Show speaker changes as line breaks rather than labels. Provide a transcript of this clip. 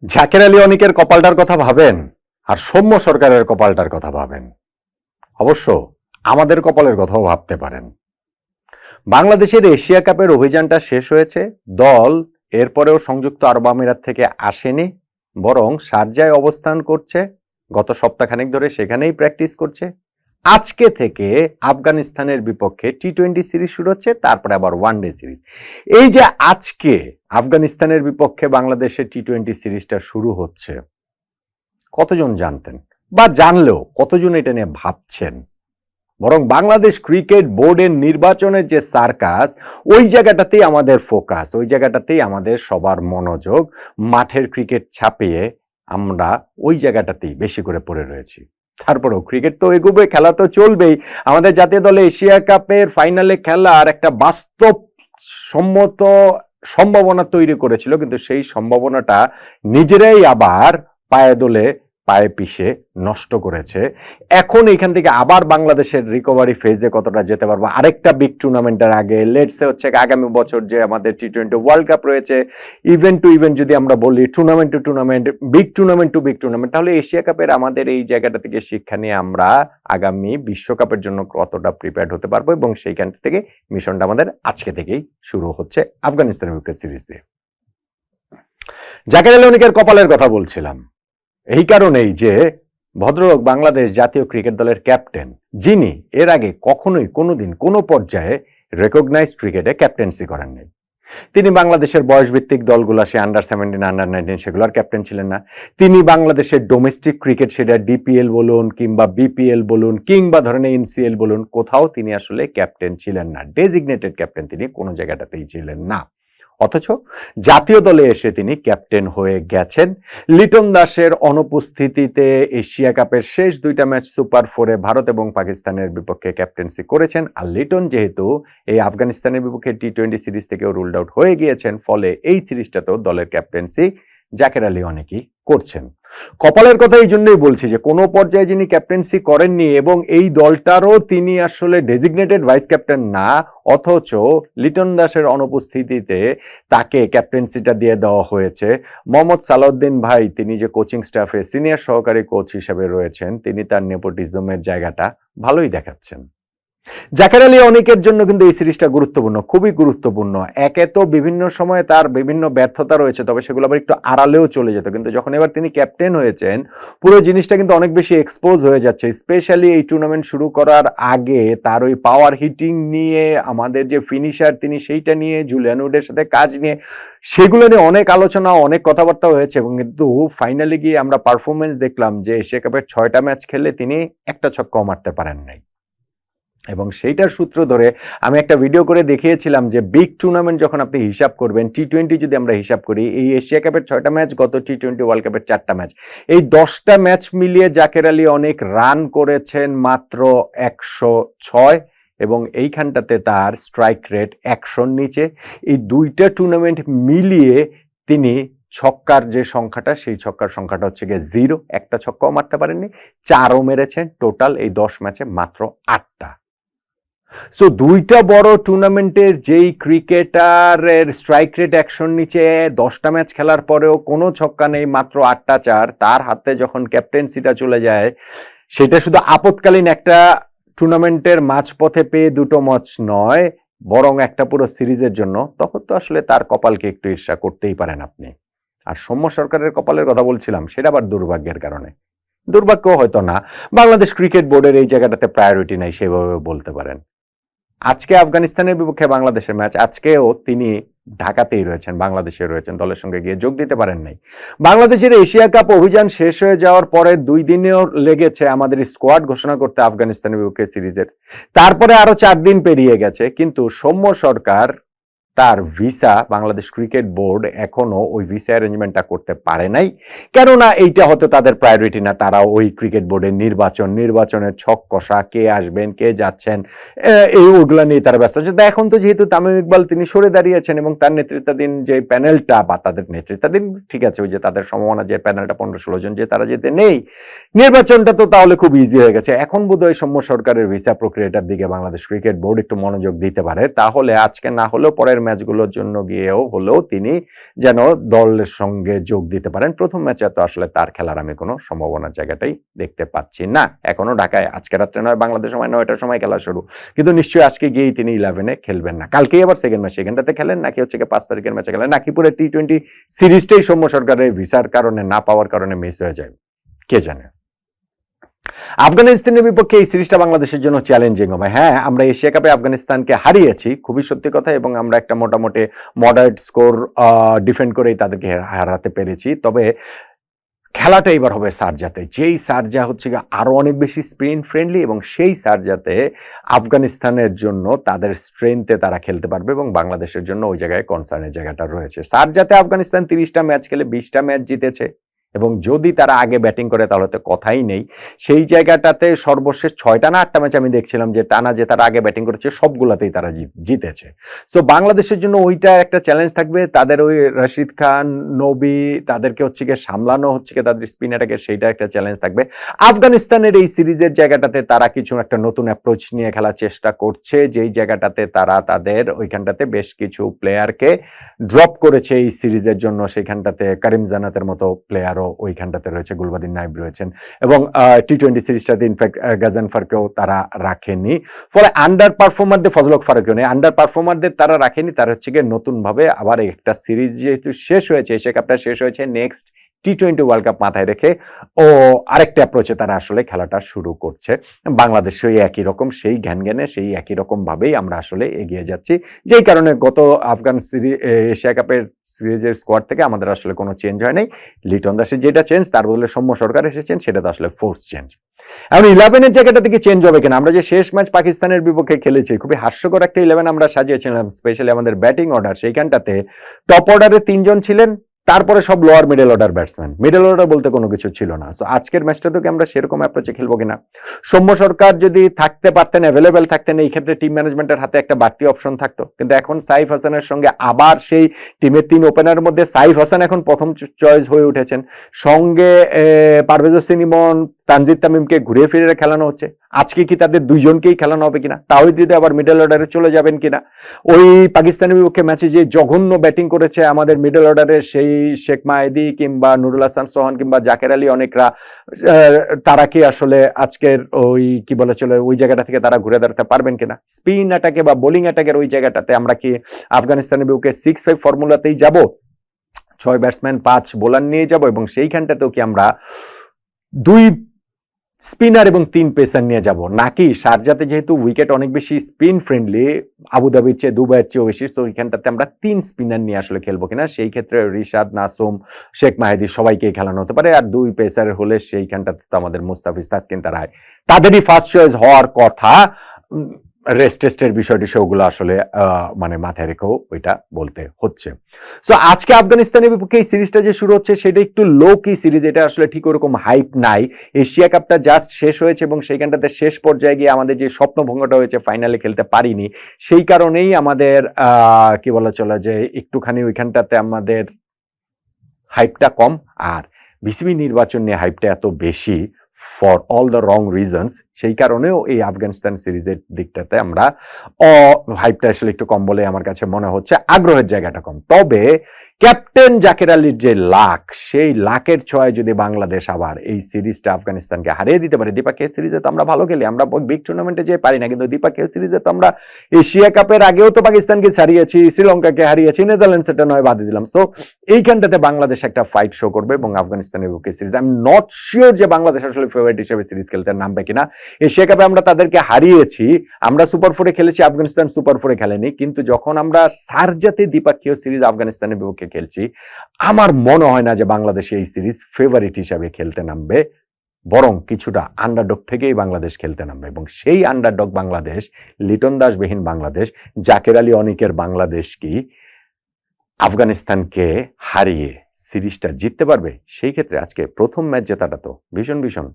জাকের আলী অনিকের কপালটার কথা ভাবেন আর সৌম্য সরকারের কপালটার কথা ভাবেন, অবশ্য আমাদের কপালের কথাও ভাবতে পারেন। বাংলাদেশের এশিয়া কাপের অভিযানটা শেষ হয়েছে, দল এরপরেও সংযুক্ত আরব আমিরাত থেকে আসেনি, বরং শারজায় অবস্থান করছে। গত সপ্তাহখানেক ধরে সেখানেই প্র্যাকটিস করছে। আজকে থেকে আফগানিস্তানের বিপক্ষে টি-20 সিরিজ শুরু হচ্ছে, তারপরে আবার ওয়ানডে সিরিজ। এই যে আজকে আফগানিস্তানের বিপক্ষে বাংলাদেশের টি-20 সিরিজটা শুরু হচ্ছে, কতজন জানতেন? বা জানলেও কতজন এটা নিয়ে ভাবছেন? বরং বাংলাদেশ ক্রিকেট বোর্ডের নির্বাচনের যে সার্কাস, ওই জায়গাটাতেই আমাদের ফোকাস, ওই জায়গাটাতেই আমাদের সবার মনোযোগ। মাঠের ক্রিকেট ছাপিয়ে আমরা ওই জায়গাটাতেই বেশি করে পড়ে রয়েছি। তারপরেও ক্রিকেট তো এগোবে, খেলা তো চলবেই। আমাদের জাতীয় দলে এশিয়া কাপের ফাইনালে খেলার একটা বাস্তবসম্মত সম্ভাবনা তৈরি করেছিল, কিন্তু সেই সম্ভাবনাটা নিজেরাই আবার পায়ে দোলে পায়ে পিষে নষ্ট করেছে। এখন এখান থেকে আবার বাংলাদেশের রিকভারি ফেজে কতটা যেতে পারবো আরেকটা বিগ টুর্নামেন্টের আগে, লেটসে হচ্ছে আগামী বছর যে আমাদের টি-20 ওয়ার্ল্ড কাপ রয়েছে, ইভেন্ট টু ইভেন্ট যদি আমরা বলি, tournament to tournament, big tournament to big tournament, তাহলে এশিয়া কাপের আমাদের এই জায়গাটা থেকে শিক্ষা নিয়ে আমরা আগামী বিশ্বকাপের জন্য কতটা প্রিপেয়ার্ড হতে পারবো, এবং সেইখান থেকে মিশনটা আমাদের আজকে থেকেই শুরু হচ্ছে আফগানিস্তানের বিপক্ষে সিরিজ দিয়ে। জাকের আলী অনিকের কপালের কথা বলছিলাম এই কারণেই যে ভদ্রলোক বাংলাদেশ জাতীয় ক্রিকেট দলের ক্যাপ্টেন, যিনি এর আগে কখনোই কোনোদিন কোনো পর্যায়ে রেকগনাইজড ক্রিকেটে ক্যাপ্টেন্সি করেননি। তিনি বাংলাদেশের বয়সভিত্তিক দলগুলো, সে আন্ডার-17, আন্ডার-19, সেগুলোর ক্যাপ্টেন ছিলেন না। তিনি বাংলাদেশের ডোমেস্টিক ক্রিকেট, সেটা ডিপিএল বলুন কিংবা বিপিএল বলুন কিংবা ধরেন এনসিএল বলুন, কোথাও তিনি আসলে ক্যাপ্টেন ছিলেন না। ডেজিগনেটেড ক্যাপ্টেন তিনি কোনো জায়গাটাতেই ছিলেন না। অথচ জাতীয় দলে এসে তিনি ক্যাপ্টেন হয়ে গেছেন। লিটন দাসের অনুপস্থিতিতে এশিয়া কাপের শেষ দুইটা ম্যাচ সুপার 4-এ ভারত এবং পাকিস্তানের বিপক্ষে ক্যাপ্টেন্সি করেছেন। আর লিটন যেহেতু এই আফগানিস্তানের বিপক্ষে টি-20 সিরিজ থেকেও রুলড আউট হয়ে গিয়েছেন, ফলে এই সিরিজটাতেও দলের ক্যাপ্টেন্সি জাকের আলী অনেকেই করছেন। কপালের কথা এই জন্যই বলছি যে কোনো পর্যায়ে যিনি ক্যাপ্টেন্সি করেননি এবং এই দলটারও তিনি আসলে ডেজিগনেটেড ভাইস ক্যাপ্টেন না, অথচ লিটন দাসের অনুপস্থিতিতে তাকে ক্যাপ্টেন্সিটা দিয়ে দেওয়া হয়েছে। মোহাম্মদ সালাউদ্দিন ভাই, তিনি যে কোচিং স্টাফে সিনিয়র সহকারী কোচ হিসেবে রয়েছেন, তিনি তার নেপোটিজমের জায়গাটা ভালোই দেখাচ্ছেন। জাকের আলী অনিকের জন্য কিন্তু এই সিরিজটা গুরুত্বপূর্ণ, খুবই গুরুত্বপূর্ণ। একে তো বিভিন্ন সময়ে তার বিভিন্ন ব্যর্থতা রয়েছে, তবে সেগুলো আবার একটু আড়ালেও চলে যেত, কিন্তু যখন এবার তিনি ক্যাপ্টেন হয়েছেন, পুরো জিনিসটা কিন্তু অনেক বেশি এক্সপোজ হয়ে যাচ্ছে। স্পেশালি এই টুর্নামেন্ট শুরু করার আগে তার ওই পাওয়ার হিটিং নিয়ে, আমাদের যে ফিনিশার তিনি সেইটা নিয়ে, জুলিয়ান উডের সাথে কাজ নিয়ে, সেগুলো নিয়ে অনেক আলোচনা, অনেক কথাবার্তা হয়েছে। এবং কিন্তু ফাইনালি গিয়ে আমরা পারফরমেন্স দেখলাম যে এশিয়া কাপের 6টা ম্যাচ খেলে তিনি একটা ছক্কাও মারতে পারেন নাই। এবং সেইটার সূত্র ধরে আমি একটা ভিডিও করে দেখিয়েছিলাম যে বিগ টুর্নামেন্ট যখন আপনি হিসাব করবেন, টি-20 যদি আমরা হিসাব করি, এই এশিয়া কাপের 6টা ম্যাচ, গত টি-20 ওয়ার্ল্ড কাপের 4টা ম্যাচ, এই 10টা ম্যাচ মিলিয়ে জাকের আলী অনেক রান করেছেন মাত্র 106, এবং এইখানটাতে তার স্ট্রাইক রেট 100-র নিচে। এই দুইটা টুর্নামেন্ট মিলিয়ে তিনি ছক্কার যে সংখ্যাটা, সেই ছক্কার সংখ্যাটা হচ্ছে গিয়ে 0, একটা ছক্কাও মারতে পারেননি। 4ও মেরেছেন টোটাল এই 10 ম্যাচে মাত্র 8টা। সো দুইটা বড় টুর্নামেন্টের যেই ক্রিকেটারের স্ট্রাইক রেট 100-র নিচে, 10টা ম্যাচ খেলার পরেও কোনো ছক্কা নেই, মাত্র 8টা 4, তার হাতে যখন ক্যাপ্টেন্সিটা চলে যায়, সেটা শুধু আপৎকালীন একটা টুর্নামেন্টের মাঝপথে পেয়ে দুটো ম্যাচ নয়, বরং একটা পুরো সিরিজের জন্য, তখন তো আসলে তার কপালকে একটু ঈর্ষা করতেই পারেন আপনি। আর সৌম্য সরকারের কপালের কথা বলছিলাম, সেটা আবার দুর্ভাগ্যের কারণে। দুর্ভাগ্য হয়তো না, বাংলাদেশ ক্রিকেট বোর্ডের এই জায়গাটাতে প্রায়োরিটি নাই, সেভাবে বলতে পারেন। আজকে আফগানিস্তানের বিপক্ষে বাংলাদেশের ম্যাচ, আজকেও তিনি ঢাকাতেই রয়েছেন, বাংলাদেশে রয়েছেন, দলের সঙ্গে গিয়ে যোগ দিতে পারেন নাই। বাংলাদেশের এশিয়া কাপ অভিযান শেষ হয়ে যাওয়ার পরে 2 দিনেও লেগেছে আমাদের স্কোয়াড ঘোষণা করতে আফগানিস্তানের বিপক্ষে সিরিজের, তারপরে আরো 4 দিন পেরিয়ে গেছে, কিন্তু সৌম্য সরকার তার ভিসা, বাংলাদেশ ক্রিকেট বোর্ড এখনো ওই ভিসা অ্যারেঞ্জমেন্টটা করতে পারে নাই। কেননা এইটা হয়তো তাদের প্রায়োরিটি না, তারা ওই ক্রিকেট বোর্ডের নির্বাচনের ছক কষা, কে আসবেন কে যাচ্ছেন, এই ওগুলা নিয়ে তারা ব্যস্ত আছে। এখন তো যেহেতু তামিম ইকবাল তিনি সরে দাঁড়িয়েছেন এবং তার নেতৃত্বাধীন যে প্যানেলটা, বা তাদের নেতৃত্বাধীন ঠিক আছে, ওই যে তাদের সম্ভাবনা যে প্যানেলটা 15-16 জন, যে তারা যেতে নেই, নির্বাচনটা তো তাহলে খুব ইজি হয়ে গেছে। এখন বোধহয় সৌম্য সরকারের ভিসা প্রক্রিয়াটার দিকে বাংলাদেশ ক্রিকেট বোর্ড একটু মনোযোগ দিতে পারে, তাহলে আজকে না হলেও পরের ম্যাচগুলোর জন্য গিয়েও হলেও তিনি যেন দলের সঙ্গে যোগ দিতে পারেন। প্রথম ম্যাচে তো আসলে তার খেলার আমি কোনো সম্ভাবনার জায়গাটাই দেখতে পাচ্ছি না। এখনো ঢাকায় আজকে রাত্রে নয়, বাংলাদেশ সময় 9টার সময় খেলা শুরু, কিন্তু নিশ্চয়ই আজকে গিয়েই তিনি 11-এ খেলবেন না। কালকেই আবার সেকেন্ড ম্যাচ, সেকেন্ডটাতে খেলেন নাকি হচ্ছে 5 তারিখের ম্যাচে খেলেন, নাকি পুরো টি-20 সিরিজটাই সৌম্য সরকারের ভিসার কারণে না পাওয়ার কারণে মিস হয়ে যায়, কে জানে। আফগানিস্তানের বিপক্ষে এই সিরিজটা বাংলাদেশের জন্য চ্যালেঞ্জিং হবে। হ্যাঁ, আমরা এশিয়া কাপে আফগানিস্তানকে হারিয়েছি, খুবই সত্যি কথা, এবং আমরা একটা মোটামুটি মডারেট স্কোর ডিফেন্ড করেই তাদেরকে হারাতে পেরেছি। তবে খেলাটা এবার হবে শারজাতে, যেই শারজা হচ্ছে আরো অনেক বেশি স্পিন ফ্রেন্ডলি, এবং সেই শারজাতে আফগানিস্তানের জন্য তাদের স্ট্রেংথে তারা খেলতে পারবে, এবং বাংলাদেশের জন্য ওই জায়গায় কনসার্নের জায়গাটা রয়েছে। শারজাতে আফগানিস্তান 30টা ম্যাচ খেলে 20টা ম্যাচ জিতেছে, এবং যদি তারা আগে ব্যাটিং করে তাহলে তো কথাই নেই। সেই জায়গাটাতে সর্বশেষ 6টা না 8টা ম্যাচ আমি দেখছিলাম যে টানা যে তারা আগে ব্যাটিং করেছে সবগুলাতেই তারা জিতেছে। সো বাংলাদেশের জন্য ওইটা একটা চ্যালেঞ্জ থাকবে, তাদের ওই রশিদ খান, নবী, তাদেরকে হচ্ছে গিয়ে সামলানো হচ্ছে গিয়ে তাদের স্পিনারটাকে, সেইটা একটা চ্যালেঞ্জ থাকবে। আফগানিস্তানের এই সিরিজের জায়গাটাতে তারা কিছু একটা নতুন অ্যাপ্রোচ নিয়ে খেলার চেষ্টা করছে, যেই জায়গাটাতে তারা তাদের ওইখানটাতে বেশ কিছু প্লেয়ারকে ড্রপ করেছে এই সিরিজের জন্য। সেখানটাতে করিম জান্নাতের মতো প্লেয়ারও ওইখানটাতে রয়েছে, গুলবাদিন নাইব রয়েছেন, এবং টি-20 সিরিজটাতে ইনফ্যাক্ট গাজানফারকেও তারা রাখেনি। ফলে আন্ডার পারফর্মারদের, ফজলক ফারুকও নেই, আন্ডার পারফর্মারদের তারা রাখেনি। তারা হচ্ছে গিয়ে নতুন ভাবে আবার একটা সিরিজ যেহেতু শেষ হয়েছে, এশিয়া কাপটা শেষ হয়েছে, নেক্সট টি-20 ওয়ার্ল্ড কাপ মাথায় রেখে ও আরেকটা অ্যাপ্রোচে তারা আসলে খেলাটা শুরু করছে। বাংলাদেশ সেই একই রকম, সেই জ্ঞানে সেই একই রকম ভাবেই আমরা আসলে এগিয়ে যাচ্ছি, যেই কারণে গত আফগান এশিয়া কাপের সিরিজের স্কোয়াড থেকে আমাদের আসলে কোনো চেঞ্জ হয় নাই। লিটন দাসের যেটা চেঞ্জ, তার বদলে সৌম্য সরকার এসেছেন, সেটা তো আসলে ফোর্স চেঞ্জ। এখন 11-এর জায়গাটা থেকে চেঞ্জ হবে কিনা, আমরা যে শেষ ম্যাচ পাকিস্তানের বিপক্ষে খেলেছি, খুবই হাস্যকর একটা 11 আমরা সাজিয়েছিলাম, স্পেশালি আমাদের ব্যাটিং অর্ডার। সেইখানটাতে টপ অর্ডারে 3 জন ছিলেন, তারপরে সব lower middle order batsman, middle order বলতে কোনো কিছু ছিল না। সো আজকের ম্যাচটা থেকে আমরা সেরকম অ্যাপ্রোচে খেলবো কিনা। সৌম্য সরকার যদি থাকতে পারতেন, অ্যাভেলেবেল থাকতেন, এই ক্ষেত্রে টিম ম্যানেজমেন্টের হাতে একটা বাড়তি অপশন থাকতো, কিন্তু এখন সাইফ হাসানের সঙ্গে আবার সেই টিমের 3 ওপেনারের মধ্যে সাইফ হাসান এখন প্রথম চয়েস হয়ে উঠেছেন, সঙ্গে পারভেজ হোসেন ইমন, তানজিদ তামিমকে ঘুরে ফিরে খেলানো হচ্ছে। আজকে কি তাদের দুইজনকেই খেলানো হবে কিনা, তাওহিদ হৃদয় আবার মিডল অর্ডারে চলে যাবেন কিনা। ওই পাকিস্তানের বিপক্ষে ম্যাচে যে জঘন্য ব্যাটিং করেছে আমাদের মিডল অর্ডারে সেই শেখ মাহেদি কিংবা নুরুল হাসান সোহান কিংবা জাকের আলী অনেকরা, তারা কি আসলে আজকের ওই কি বলে চলে ওই জায়গাটা থেকে তারা ঘুরে দাঁড়াতে পারবেন কিনা। স্পিন অ্যাটাকে বা বোলিং অ্যাটাকের ওই জায়গাটাতে আমরা কি আফগানিস্তানের বিপক্ষে 6-5 ফর্মুলাতেই যাব, 6 ব্যাটসম্যান 5 বোলার নিয়ে যাব, এবং সেইখানটাতেও কি আমরা 2 স্পিনার এবং 3 পেসার নিয়ে যাব, নাকি শারজাতে যেহেতু উইকেট অনেক বেশি স্পিন ফ্রেন্ডলি, আবুধাবির চেয়ে দুবাইয়ের চেয়েও বেশি, তো ওইখানটাতে আমরা 3 স্পিনার নিয়ে আসলে খেলবো কিনা। সেই ক্ষেত্রে রিশাদ, নাসুম, শেখ মাহেদি সবাইকেই খেলানো হতে পারে, আর 2 পেসার হলে সেইখানটাতে তো আমাদের মুস্তাফিজ, তাসকিন তারাই, তাদেরই ফার্স্ট চয়েস হওয়ার কথা। রেস্ট টেস্টের বিষয়টি সেগুলো আসলে মানে মাথায় রেখেও ওইটা বলতে হচ্ছে। সো আজকে আফগানিস্তানের বিপক্ষে এই সিরিজটা যে শুরু হচ্ছে সেটা একটু লো কি সিরিজ, এটা আসলে ঠিক ওরকম হাইপ নাই। এশিয়া কাপটা জাস্ট শেষ হয়েছে, এবং সেইখানটাতে শেষ পর্যায়ে গিয়ে আমাদের যে স্বপ্নভঙ্গটা হয়েছে, ফাইনালে খেলতে পারিনি, সেই কারণেই আমাদের কি বলা চলে যে একটুখানি ওইখানটাতে আমাদের হাইপটা কম। আর বিসিবি নির্বাচন নিয়ে হাইপটা এত বেশি for all the wrong reasons, সেই কারণেও এই আফগানিস্তান সিরিজের দিকটাতে আমরা হাইপটা আসলে একটু কম বলে আমার কাছে মনে হচ্ছে, আগ্রহের জায়গাটা কম। তবে ক্যাপ্টেন জাকের আলীর যে লাক, সেই লাকের ছোঁয়ায় যদি বাংলাদেশ আবার এই সিরিজটা আফগানিস্তানকে হারিয়ে দিতে পারে, দ্বিপাক্ষিক সিরিজে তো আমরা ভালো খেলি, আমরা বিগ টুর্নামেন্টে যে পারি না, কিন্তু দ্বিপাক্ষিক সিরিজে তো আমরা এশিয়া কাপের আগেও তো পাকিস্তানকে হারিয়েছি, শ্রীলঙ্কাকে হারিয়েছি, নেদারল্যান্ডস এটা নয় বাদে দিলাম। সো এইখানটাতে বাংলাদেশ একটা ফাইট শো করবে, এবং আফগানিস্তানের বিপক্ষে series I am not sure যে বাংলাদেশ আসলে ফেভারিট হিসেবে সিরিজ খেলতে নামবে কিনা। এশিয়া কাপে আমরা তাদেরকে হারিয়েছি, আমরা সুপার 4-এ খেলেছি, আফগানিস্তান সুপার 4-এ খেলেনি, কিন্তু যখন আমরা শারজাতে দ্বিপাক্ষিক সিরিজ আফগানিস্তানের বিপক্ষে খেলছি, আমার মনে হয় না যে বাংলাদেশ এই সিরিজ ফেভারিট হিসাবে খেলতে নামবে, বরং কিছুটা আন্ডারডগ থেকেই বাংলাদেশ খেলতে নামবে, এবং সেই আন্ডারডগ বাংলাদেশ, লিটন দাসবিহীন বাংলাদেশ, জাকের আলী অনিকের বাংলাদেশ কি আফগানিস্তানকে হারিয়ে সিরিজটা জিততে পারবে? সেই ক্ষেত্রে আজকে প্রথম ম্যাচ জেতাটা তো ভীষণ ভীষণ